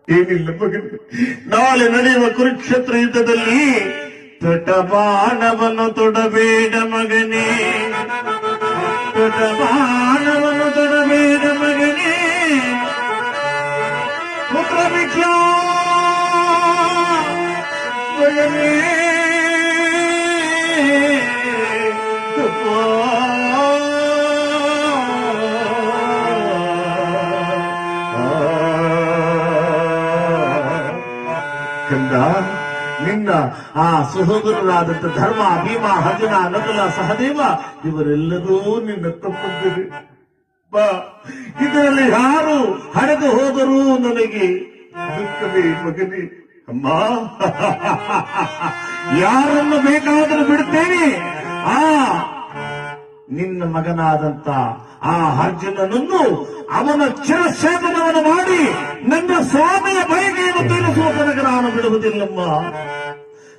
ಏನಿಲ್ಲ ಮಗನೇ, ನಾಳೆ ನಡೆಯುವ ಕುರುಕ್ಷೇತ್ರ ಯುದ್ಧದಲ್ಲಿ ತೊಟಬಾಣವನ್ನು ತೊಡಬೇಡ ಮಗನೇ, ತೊಟಬಾಣವನ್ನು ತೊಡಬೇಡ ಮಗನೇ. ಪುತ್ರ ಭಿಕ್ಷಾ ಮಗನೇ, ಕಂದ, ನಿನ್ನ ಆ ಸಹೋದರರಾದಂಥ ಧರ್ಮ, ಭೀಮ, ಅರ್ಜುನ, ನಕುಲ, ಸಹದೇವ ಇವರೆಲ್ಲರೂ ನಿನ್ನ ತಪ್ಪಿದ್ದರೆ ಬಾ. ಇದರಲ್ಲಿ ಯಾರು ಹಡೆದು ಹೋದರೂ ನನಗೆ ದುಃಖವೇ ಮಗನೇ. ಅಮ್ಮ, ಯಾರನ್ನು ಬೇಕಾದರೂ ಬಿಡುತ್ತೇನೆ. ಆ ನಿನ್ನ ಮಗನಾದಂತ ಆ ಅರ್ಜುನನನ್ನು ಅವನ ಚಿರಸೇವನವನ್ನು ಮಾಡಿ ನನ್ನ ಸ್ವಾಮಿಯ ಬಯಕೆಯನ್ನು ತೀರಿಸುವ ತನಕ ನಾನು ಬಿಡುವುದಿಲ್ಲಮ್ಮ.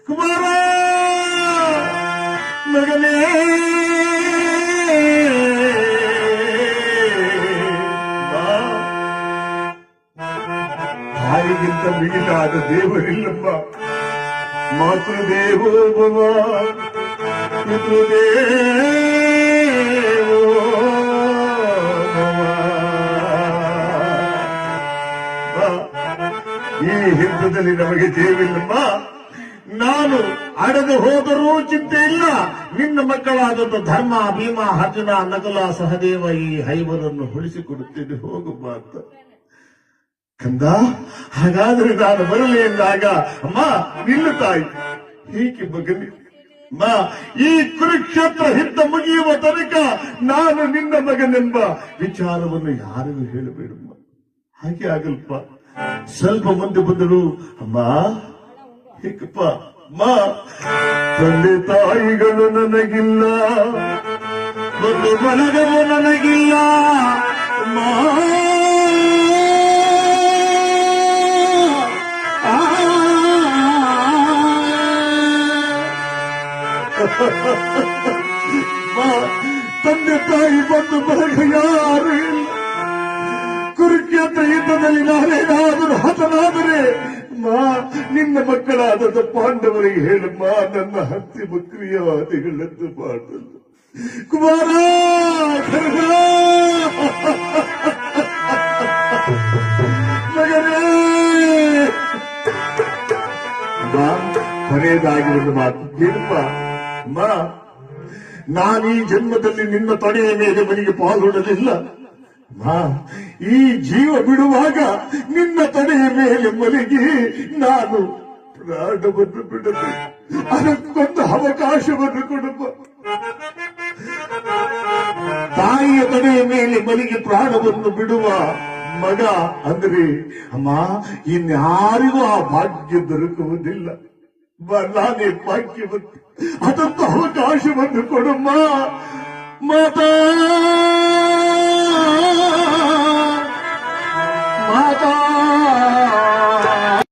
ಕುಮಾರ ಮಗನೇ, ತಾಯಿಗಿಂತ ಮಿಗಿಲಾದ ದೇವರಿಲ್ಲಮ್ಮ. ಮಾತೃದೇವೋ ಭವ ಪಿತೃದೇವೋ ಭವ. ಈ ಯುದ್ಧದಲ್ಲಿ ನಮಗೆ ದೇವಿಲ್ಲಮ್ಮ. ನಾನು ಅಡೆದು ಹೋದರೂ ಚಿಂತೆ ಇಲ್ಲ. ನಿನ್ನ ಮಕ್ಕಳಾದಂಥ ಧರ್ಮ, ಭೀಮ, ಅರ್ಜುನ, ನಕುಲ, ಸಹದೇವ ಈ ಐವರನ್ನು ಉಳಿಸಿಕೊಡುತ್ತೇನೆ, ಹೋಗಮ್ಮ ಅಂತ. ಕಂದ, ಹಾಗಾದ್ರೆ ನಾನು ಬರಲಿ ಎಂದಾಗ, ಅಮ್ಮ ನಿಲ್ಲ ತಾಯಿ, ಹೀಗೆ ಮಗನಿ, ಅಮ್ಮ ಈ ಕುರುಕ್ಷೇತ್ರ ಯುದ್ಧ ಮುಗಿಯುವ ತನಕ ನಾನು ನಿನ್ನ ಮಗನೆಂಬ ವಿಚಾರವನ್ನು ಯಾರಿಗೂ ಹೇಳಬೇಡಮ್ಮ. ಹಾಗೆ ಆಗಲ್ಪ. ಸ್ವಲ್ಪ ಮುಂದೆ ಬಂದರು. ಅಮ್ಮ ಹೇಗಪ್ಪ, ಅಮ್ಮ ತಂದೆ ತಾಯಿಗಳು ನನಗಿಲ್ಲ, ಒಂದು ಬಳಗವು ನನಗಿಲ್ಲ. ಅಮ್ಮ ತಂದೆ ತಾಯಿ ಬಂದು ಬಳಗ ಯಾರು ಇಲ್ಲ. ಕುರುಕ್ಷೇತ್ರ ಯುದ್ಧದಲ್ಲಿ ನಾನೇನಾದರೂ ಹತನಾದರೆ ನಿನ್ನ ಮಕ್ಕಳಾದ ಪಾಂಡವರಿಗೆ ಹೇಳಮ್ಮ, ನನ್ನ ಅಂತಿಮ ಕ್ರಿಯಾದಿಗಳದ್ದು ಮಾಡಲು. ಕುಮಾರ ಮಗನೇ, ಕೊನೆಯದಾಗಿ ಒಂದು ಮಾತು ಕೇಳಪ್ಪ. ಅಮ್ಮ, ನಾನು ಈ ಜನ್ಮದಲ್ಲಿ ನಿನ್ನ ತೊಡೆಯ ಮೇಲೆ ಮನೆಗೆ ಪಾಲ್ಗೊಳ್ಳಲಿಲ್ಲ. ಈ ಜೀವ ಬಿಡುವಾಗ ನಿನ್ನ ತಡೆಯ ಮೇಲೆ ಮಲಗಿ ನಾನು ಪ್ರಾಣವನ್ನು ಬಿಡಬೇಕು. ಅದಕ್ಕೊಂದು ಅವಕಾಶವನ್ನು ಕೊಡಪ್ಪ. ತಾಯಿಯ ತಡೆಯ ಮೇಲೆ ಮಲಗಿ ಪ್ರಾಣವನ್ನು ಬಿಡುವ ಮಗ ಅಂದ್ರೆ ಅಮ್ಮ ಇನ್ಯಾರಿಗೂ ಆ ಭಾಗ್ಯ ದೊರಕುವುದಿಲ್ಲ. ನಾನೇ ಭಾಗ್ಯವಂತ. ಅದೊಂದು ಅವಕಾಶವನ್ನು ಕೊಡಮ್ಮ. ಮಾತಾ ಮಾತಾ